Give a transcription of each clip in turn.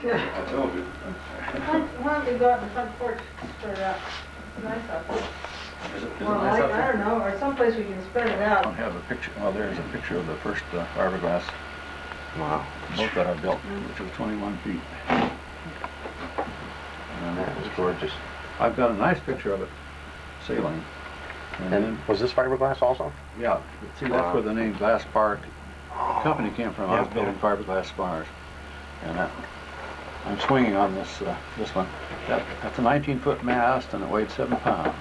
I told you. Why don't we go out in the front porch, spread it out? It's nice out there. Is it Or nice like, up I there? don't know, or someplace we can spread it I out. don't have a picture. Oh, there's a picture of the first fiberglass Wow. boat that I built, which was 21 feet. And That was gorgeous. I've got a nice picture of it sailing. And then, Was this fiberglass also? yeah, see, that's where the name Glasspar company came from. I was building fiberglass spars. And I'm swinging on this this one. That's a 19-foot mast, and it weighed 7 pounds.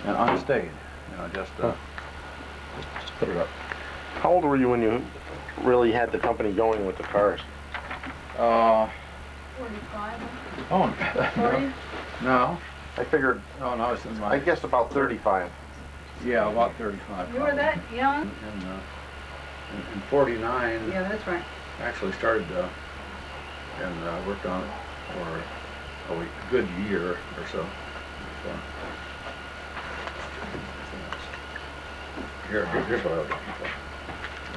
And unstayed, you know, just put it up. How old were you when you really had the company going with the cars? 45? Oh, 40? no. I figured, Oh, no, it's in my... I guessed about 35. Yeah, about 35. You were that young? In 49, Yeah, that's right. actually started and worked on it for a good year or so. Here's what I was looking for.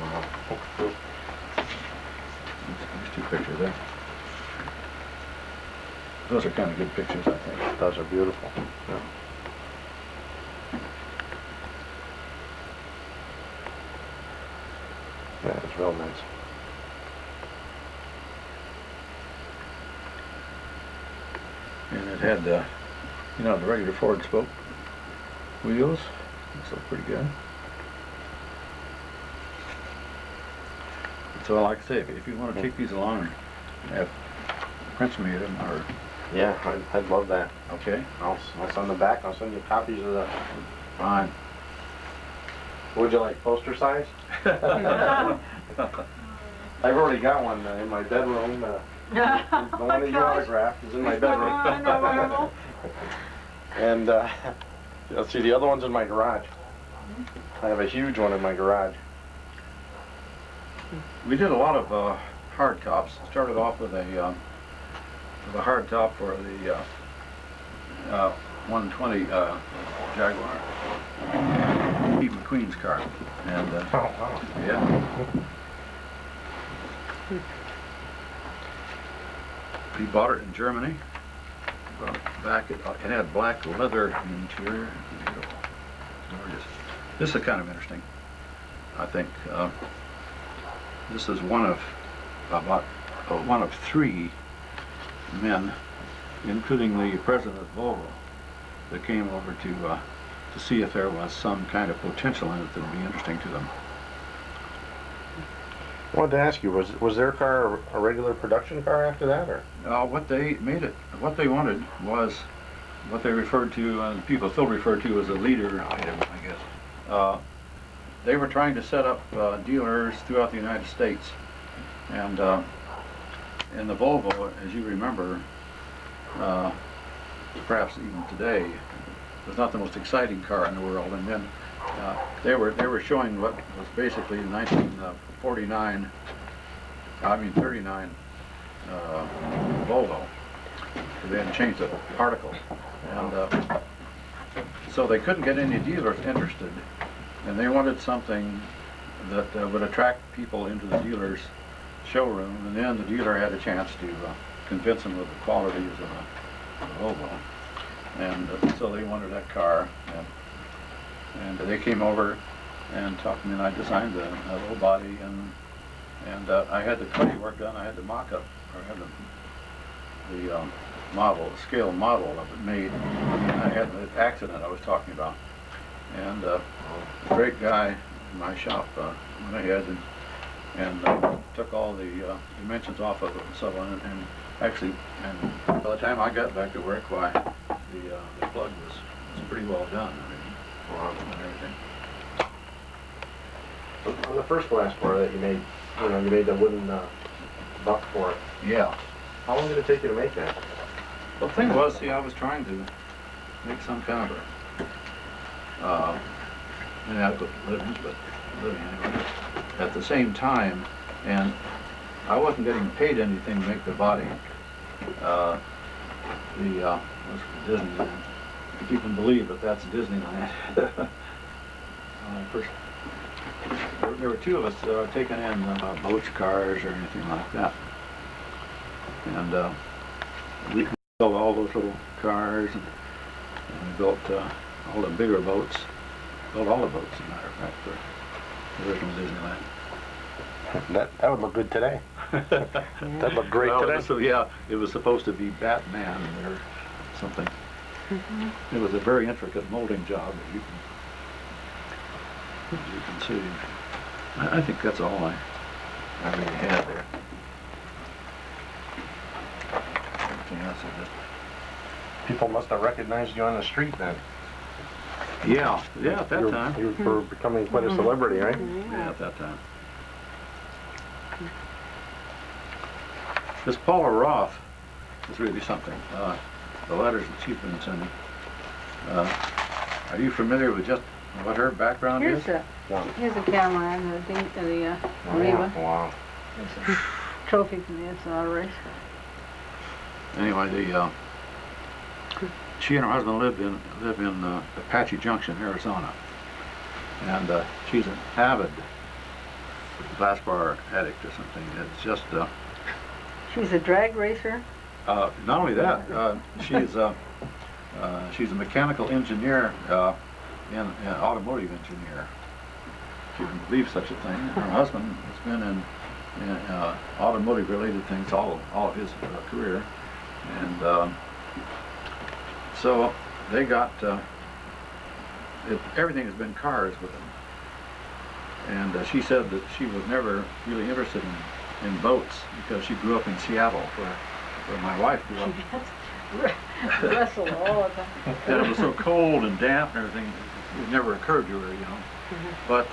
Wow. There's two pictures there. Those are kind of good pictures, I think. Those are beautiful. Yeah. Yeah, it's real nice. And it had, you know, the regular Ford spoke wheels. Those look pretty good. So, like I say, if you want to take these along and have prints made them, or Yeah, I'd love that. okay, I'll send them back. I'll send you copies of the... fine. Would you like poster size? I've already got one in my bedroom. The one that you autographed is in my bedroom. And let's see, the other one's in my garage. I have a huge one in my garage. We did a lot of hard tops. Started off with a hard top for the 120 Jaguar, Pete McQueen's car, and Oh, wow. yeah, he bought it in Germany. Brought it back. It had black leather interior. Beautiful, gorgeous. This is kind of interesting. I think this is one of three men, including the president of Volvo, that came over to see if there was some kind of potential in it that would be interesting to them. I wanted to ask you, was their car a regular production car after that, or? What they wanted was what they referred to, and people still refer to as a leader item, I guess. They were trying to set up dealers throughout the United States, and in the Volvo, as you remember, perhaps even today, was not the most exciting car in the world. And then they were showing what was basically 1939, 39 Volvo. They hadn't changed the particle, and so they couldn't get any dealers interested, and they wanted something that would attract people into the dealer's showroom, and then the dealer had a chance to convince them of the qualities of a Volvo. And so they wanted that car, and they came over and talked to me, and I designed the low body, and I had the clay work done. I had the mock-up, or I had the model, scale model of it made. And I had the accident I was talking about, and a great guy in my shop went ahead and took all the dimensions off of it and so on, and actually, and by the time I got back to work, why the plug was pretty well done. I mean, and everything. On the first Glasspar that you made, you made the wooden buck for it. Yeah. How long did it take you to make that? Well, the thing was, see, I was trying to make some kind of a inadequate living, but living anyway, at the same time, and I wasn't getting paid anything to make the body. Was Disneyland. If you can believe it, that's Disneyland. First, there were two of us taking in boats, cars, or anything like that. And we built all those little cars, and we built all the bigger boats. Built all the boats, as a matter of fact, for the original Disneyland. That would look good today. That'd look great Well, today. So yeah, it was supposed to be Batman or something. It was a very intricate molding job that you can see. I think that's all I really had there. Everything else I just... People must have recognized you on the street then. Yeah, at that time. You were becoming quite a celebrity, right? Yeah, at that time. This Paula Roth is really something. The letters that she's been sending. Are you familiar with just what her background is? Here's a camera and the Reba. Wow. There's a trophy from the SR race. Anyway, she and her husband live in Apache Junction, Arizona, and she's an avid Glasspar addict or something. It's just She's a drag racer. not only that, she's a mechanical engineer and an automotive engineer. If you can believe such a thing. Her husband has been in automotive related things all of his career, and so they got everything has been cars with them. And she said that she was never really interested in boats because she grew up in Seattle, where my wife grew up. Wrestle all the time. And it was so cold and damp and everything, it never occurred to her, you know. But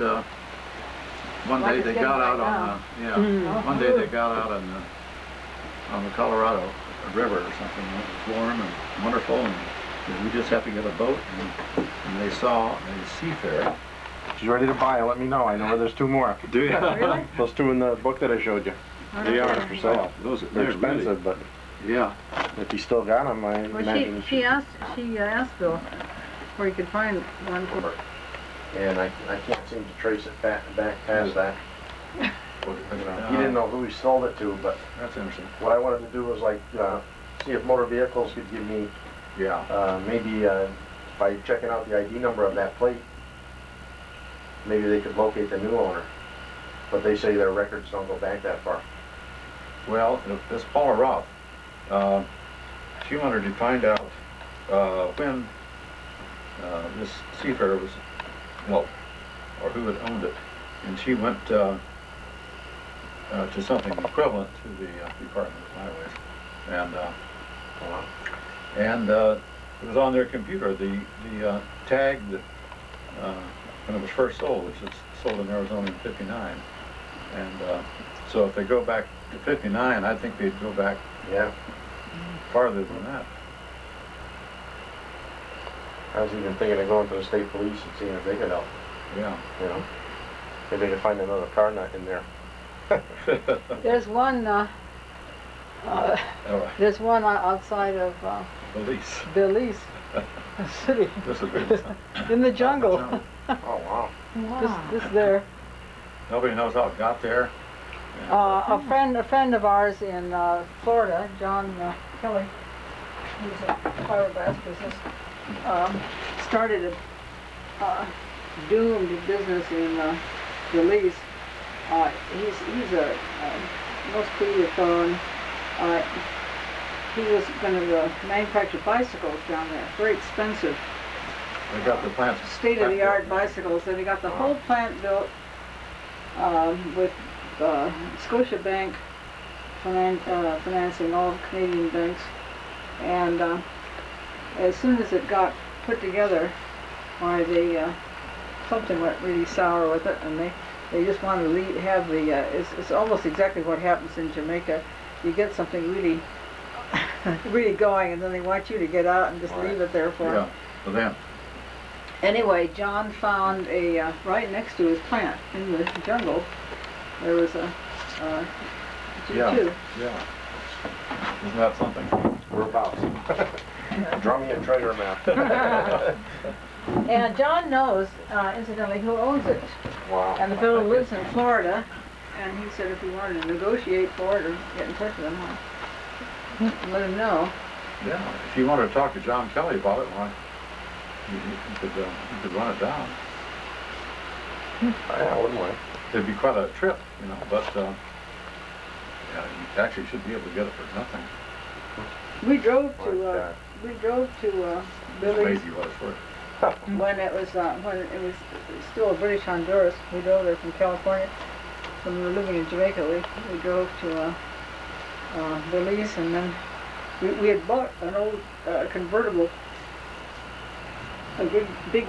one day they got out one day they got out on the Colorado River or something. It was warm and wonderful, and we just had to get a boat, and they saw a seafarer. She's ready to buy it. Let me know. I know there's 2 more. Do you? Really? Those 2 in the book that I showed you. They are for sale. They're expensive, but Yeah. if you still got them, I Well, imagine. she asked Bill where you could find one. And I can't seem to trace it back past that. He didn't know who he sold it to, but That's interesting. what I wanted to do was like see if motor vehicles could give me Yeah. maybe by checking out the ID number of that plate, maybe they could locate the new owner. But they say their records don't go back that far. Well, this Paula Roth, she wanted to find out when this seafarer was, well, or who had owned it, and she went to something equivalent to the Department of Highways, and it was on their computer the tag that when it was first sold, which was sold in Arizona in '59, and so if they go back to '59, I think they'd go back farther than that. I was even thinking of going to the state police and seeing if they could help. Yeah. You know, if they could find another car nut in there. There's one. There's one outside of Belize. City. This is good. In the jungle. Oh wow. This there. Nobody knows how it got there. A friend of ours in Florida, John Kelly, who's a fiberglass business, started a doomed business in Belize. He's a most creative fellow. He was going to manufacture bicycles down there, very expensive. They got the plant. State-of-the-art bicycles, and he got the whole plant built with Scotia Bank financing all of Canadian banks. And as soon as it got put together, why something went really sour with it, and they just wanted to have the. It's almost exactly what happens in Jamaica. You get something really, really going, and then they want you to get out and just leave it there for them. For them. Anyway, John found right next to his plant in the jungle, there was a G2. Yeah. Isn't that something? Whereabouts? Draw me a treasure map. And John knows, incidentally, who owns it. Wow. And the fellow lives in Florida, and he said if we wanted to negotiate for it or get in touch with him, let him know. Yeah, if you wanted to talk to John Kelly about it, why, you could run it down. Yeah, wouldn't we? It'd be quite a trip, you know, but, yeah, you actually should be able to get it for nothing. We drove Like, to It's Billy's crazy what it's worth. when it was still a British Honduras. We drove there from California. When we were living in Jamaica, we drove to Belize, and then we had bought an old convertible, a big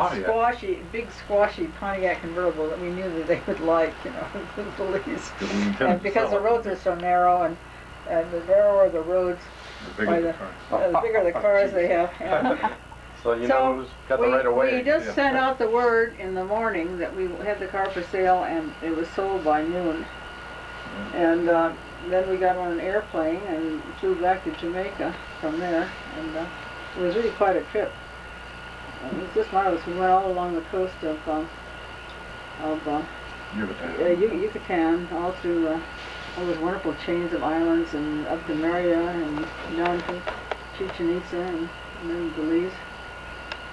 squashy Pontiac convertible that we knew that they would like, you know, in Belize. And because the roads are so narrow, and the narrower the roads, The bigger the bigger the cars they have. Yeah. So you know who's got the right of way. We just Yeah. sent out the word in the morning that we had the car for sale, and it was sold by noon. Yeah. And then we got on an airplane and flew back to Jamaica from there, and it was really quite a trip. It was just marvelous. We went all along the coast of Yucatan, all through all those wonderful chains of islands, and up to Maria and down to Chichen Itza, and then Belize.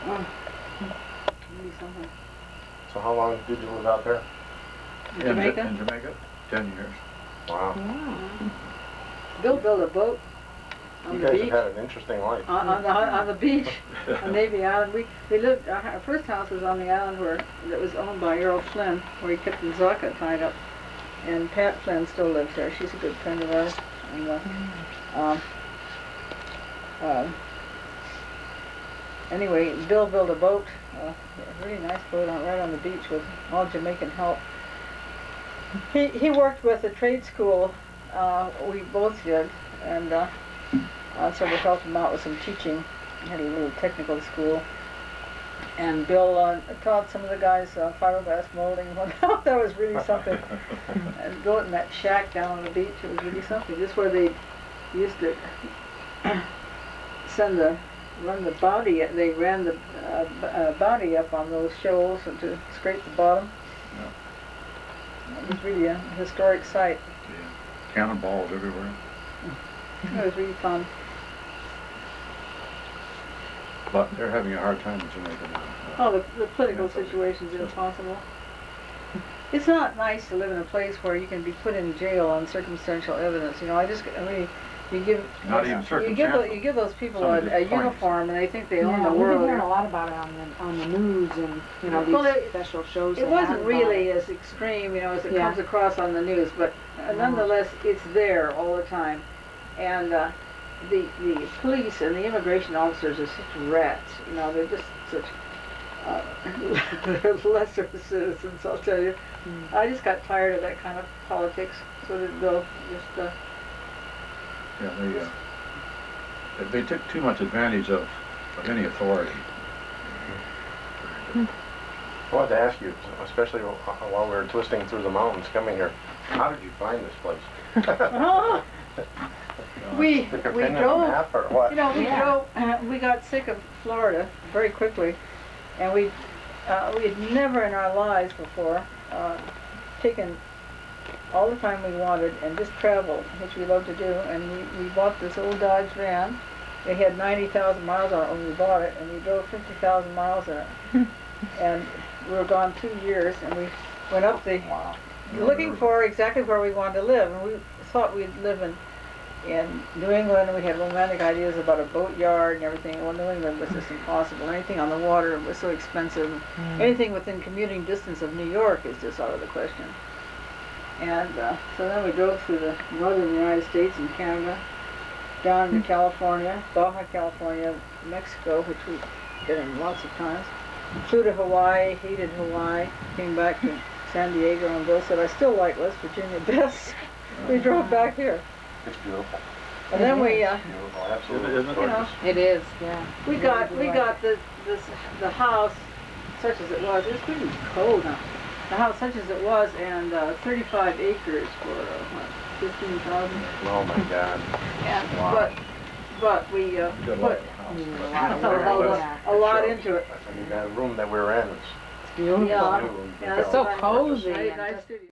Oh, really something. So how long did you live out there? Jamaica? In Jamaica, 10 years. Wow. Bill built a boat on You the guys beach. have had an interesting life. On the beach, on Navy Island. We lived. Our first house was on the island that was owned by Errol Flynn, where he kept the Zaka tied up. And Pat Flynn still lives there. She's a good friend of ours. And anyway, Bill built a boat, a really nice boat right on the beach with all Jamaican help. He worked with the trade school. We both did, and so we helped him out with some teaching. He had a little technical school. And Bill taught some of the guys fiberglass molding. That was really something. And built in that shack down on the beach, it was really something. Just where they used to run the bounty. They ran the bounty up on those shoals and to scrape the bottom. Yeah. It was really a historic site. Yeah. Cannonballs everywhere. It was really fun. But they're having a hard time in Jamaica now. Oh, the political situation's impossible. It's not nice to live in a place where you can be put in jail on circumstantial evidence. You know, you give Not even circumstantial. you give those people Some a of these points. uniform, and they think they own Yeah, the we've world. been hearing a lot about it on the news and, you know, Well, these special shows. It they wasn't have about really it. as extreme, you know, as it Yeah. comes across on the news, but nonetheless, it's there all the time. And the police and the immigration officers are such rats. You know, they're just such they're lesser citizens, I'll tell you. I just got tired of that kind of politics. So did Bill. Yeah, they took too much advantage of any authority. I wanted to ask you, especially while we were twisting through the mountains coming here, how did you find this place? We Stick a pin in the drove. map or what? You know, Yeah. we got sick of Florida very quickly, and we had never in our lives before taken all the time we wanted and just traveled, which we love to do. And we bought this old Dodge van. It had 90,000 miles on it when we bought it, and we drove 50,000 miles in it. And we were gone 2 years, and we went up looking for exactly where we wanted to live. And we thought we'd live in New England. We had romantic ideas about a boat yard and everything. Well, New England was just impossible. Anything on the water was so expensive. Anything within commuting distance of New York is just out of the question. And so then we drove through the northern United States and Canada, down to California, Baja California, Mexico, which we've been in lots of times. Flew to Hawaii, hated Hawaii, came back to San Diego, and Bill said, I still like West Virginia best. We drove back here. It's beautiful. And then we, Beautiful, absolutely. Isn't it? gorgeous. It is, yeah. we got the house such as it was. It was pretty cold now. The house such as it was, and 35 acres for what, 15,000. Oh my God. And Wow. but we You put got a lot of house. a lot into it. I mean, that room that we were in, Beautiful. Yeah, new. yeah, that's So what I- cozy Nice, and nice just- studio.